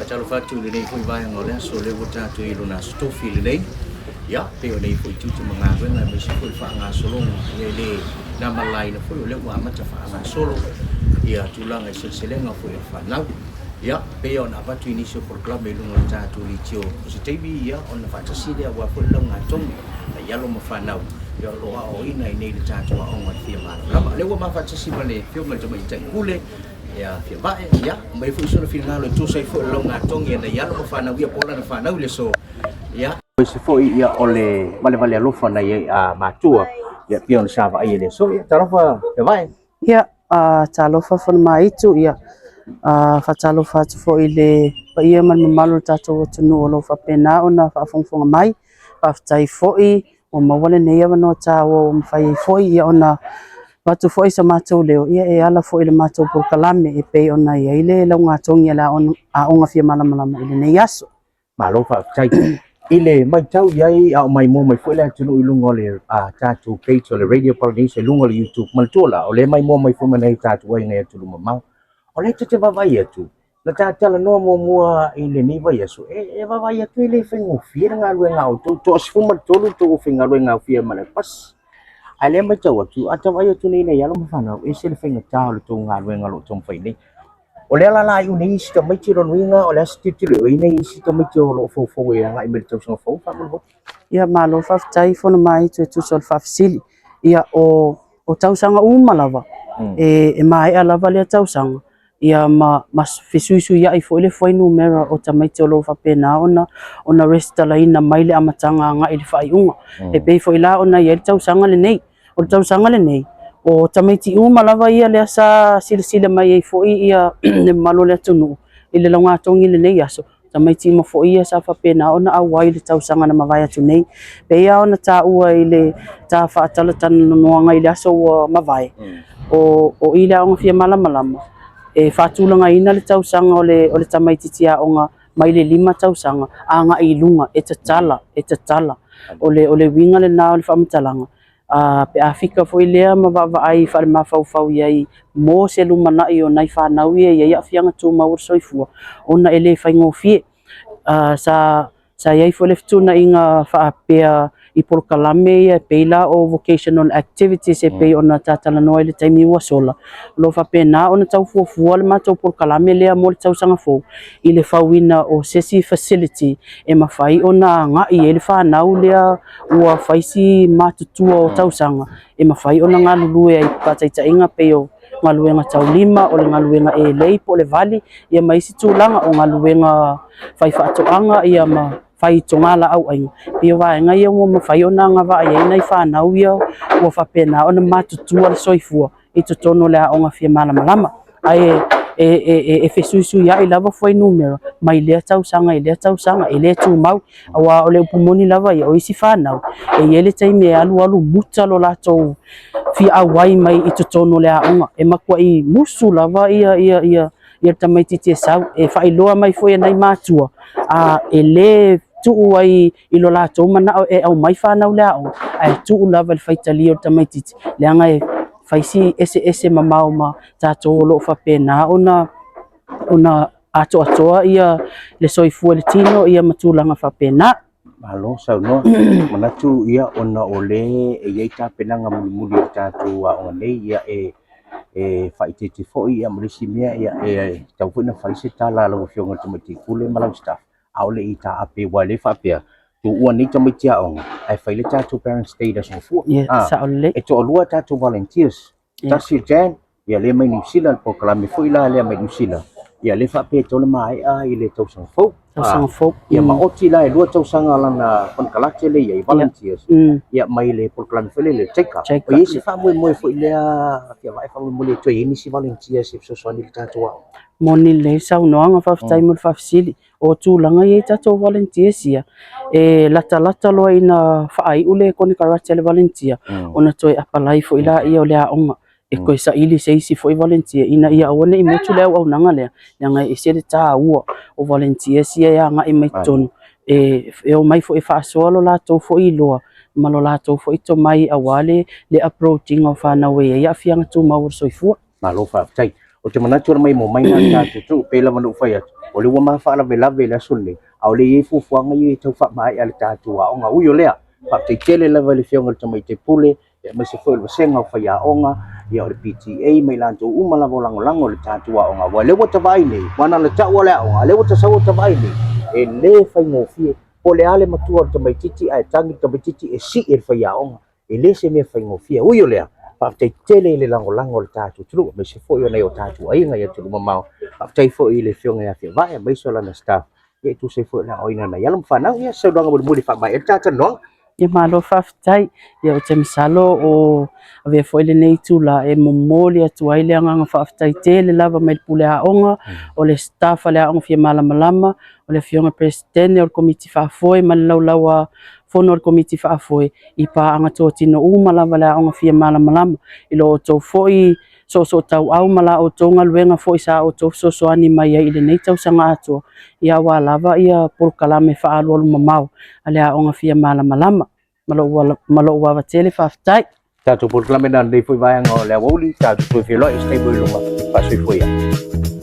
Facciamo fatto le nei poi vai a ngole sole votato e luna stofi le nei ya pe o nei poi tutti mangawe na besi poi fa nga solo le na malai na poi le wa ma fa nga solo ya tulang e silsile nga poi fa na ya pe o na fatu inisio por club e luna tato licio positivi ya on na faccia si dia wa poi lo nga tong ya lo ma fa na ya lo o ina nei le tato on wa firma la le wa ma faccia si vale firma to mai tai kule ya fia bae ya mai fu so final tu sai fu lo ngatong ya ya lo fa na wia pola na fa na le so ya se fu ya ole vale lo fa na ya matua ya pion sa va ile so ya tarafa ya bae ya talo fa fon mai tu ya fa talo fa tu fo ile pa ia man malu tato tunu lo fa pena ona fa fong mai fa tai fo i o ma wale ne ya no ta o fa fo ya ona Matu foi sa matu leo ia e ala foi le matu por kalame e pe ona ia ile la nga tongi la on a onga fia mala ile ne yaso malo fa chai ile mai chau yai au mai mo mai foi la tunu ilungo le ta tu page le radio paradiso lungo le youtube mal tola ole mai mo mai foi mai ta tu ngai tu lu mau ole te va vai tu la ta la no mo mua ile ni vai so e va vai tu ile fe ngo fia nga lu nga tu sfu mal tolu tu fe nga lu nga fia mal pas ale mai tau tu ata vai tu ni ya lo mafana e se le fenga tau lo tu nga wenga lo tom fai ni ole la yu ni sta mai tiro winga ole sti tiro ni sta mai tiro lo fo ya ngai me tau so fo fa mo ia malo fa tai fo mai tu sol fa sili ia o tau sanga malava e mai ala vale tau sanga ia mas fisuisu ia i fo le foi numero o tamai tolo fa pena ona resta la ina mai le amatanga nga i fa iunga e pe fo ila ona ia tau sanga le nei o tau sanga le nei o tamai ti malava ia le sa silsila mai fo ia le malo le tunu ile longa tongi le nei aso tamai ti mo fo ia sa fa pena ona a wai le tau sanga na mavaya tu nei pe ia ona ta ua ile ta fa tala tan no nga ile aso mavai o ile on fia malama e fatulanga ina le tau sanga ole tamai titia onga mai le 5 tau sanga anga i lunga e tatala ole winga le na le famtalanga pe afika foi le ma va ai fa ma fau ia mo se luma na io nai fa na ia fianga tu ma ur soifua ona ele fa ngofi sa ia fo le tuna inga fa pe i por kalame ia peila o vocational activities e pe ona tatala no ile taimi wa sola lo fa pena ona tau fu le ma tau por kalame le mo tau sanga fo ile fa wina o sesi facility e ma fai ona nga i ele fa na le wa faisi ma tu o tau sanga e ma fai ona nga lulu e pa taita inga pe o ngaluenga tau 5 o le ngaluenga e lei po le vali ia mai si tulanga o ngaluenga fai fa atoanga ia ma fai tongala au ai pio va nga ia mo fai ona nga va ia nei fa na ia o fa pena ona matutu al soifua i to tono le onga fia malama ai e fesuisu ia i lava foi numero mai le tau sanga ile tu mau awa ole pumoni lava ia o isi fa na e ele tai me alu muta lo lato fi awai mai i to tono le onga e makwa i musu lava ia tamai titi sau e fa iloa mai foi nei matua ele tu ai i lo lato mana e au mai fa na le ai tu lava le faitali o tamai titi le anga e faisi ese mamau ma tato lo fa pena ona ato ia le soifua le tino ia matulanga fa pena malo sa no manatu ia ona ole e ia ta pena nga muli tatu wa ole ia e faititi fo ia mrisi mia ia e tau funa faisi tala lo fionga tumati kule malau staff aule ita ape wale fa pia tu uani to mitia on ai faile tatu parents stay da so fu e to lua tatu volunteers tasi jan ia le mai New Zealand po kalame foi la le mai New Zealand ia le fa pe to le mai ile to so fu ia ma oti la lua to sanga lana kon kalake le ia volunteers ia mai le po kalame foi le check up o isi fa mo foi le ia vai fa mo le to ini si volunteers so so ni tatu moni le sau noanga fa tai mo fa sili o tu langa ye tato volunteers ia e lata lo ina fa ai ule kon karate le volunteer ona toi apalai fo ila ia ole onga e ko sa ili se isi fo volunteer ina ia ona i motu le au nanga le nga e se ta ua o volunteers ia nga i mai ton e o mai fo e fa solo la to fo ilo malo la to fo ito mai awale le approaching of ana we ia fianga tu mau soifua malo fa tai o te manatu mai mo mai na tātou tu pela manu whai atu. O le ua mawha lave la sone, au le i fufuanga i tau wha mai ale tātou a onga ui o lea. Wha te tele lava le whionga le tamai te pule, e mai se whai wasenga o whai a onga, ia o le PTA mai lantou umala vo lango le tātou a onga. Wa le wata vai nei, wana le tau le a onga, le wata sa wata vai nei, e le whai ngofie, po le ale matua o tamai titi, a tangi tamai titi e si e whai a onga, e le se mea whai ngofie, ui o lea. Whaftai tele le lango le tātou tulu, me se fo i nei o tātou ai ngai atu mamau. Whaftai fo i le whionga ia whia vai, mai so lana staff. Ia tu se fo i na oina na yalam whanau, ia sauranga muri whamai, e tātou noa. Ia malo whaftai, ia o te misalo o avea foi le nei tula e momoli atu ai le anga whaftai te le lava mai pule a onga, o le staff le a onga fia malama, o le fionga presidente o le komiti whafoi, ma le laulaua fono o le komiti whafoi, i pa anga tō tino lava le a onga fia malama, i lo o tō foi so tau au mala o tonga luenga foi sa o tō so ani mai i le nei tau sanga atua, ia wa lava ia polokalame whaalu alu mamau, ale a onga fia malama, malo ua tele whaftai. Tātou polokalame na nei foi vai anga o le awoli, tātou foi whia loa, e skai boi lunga, pasui foi a.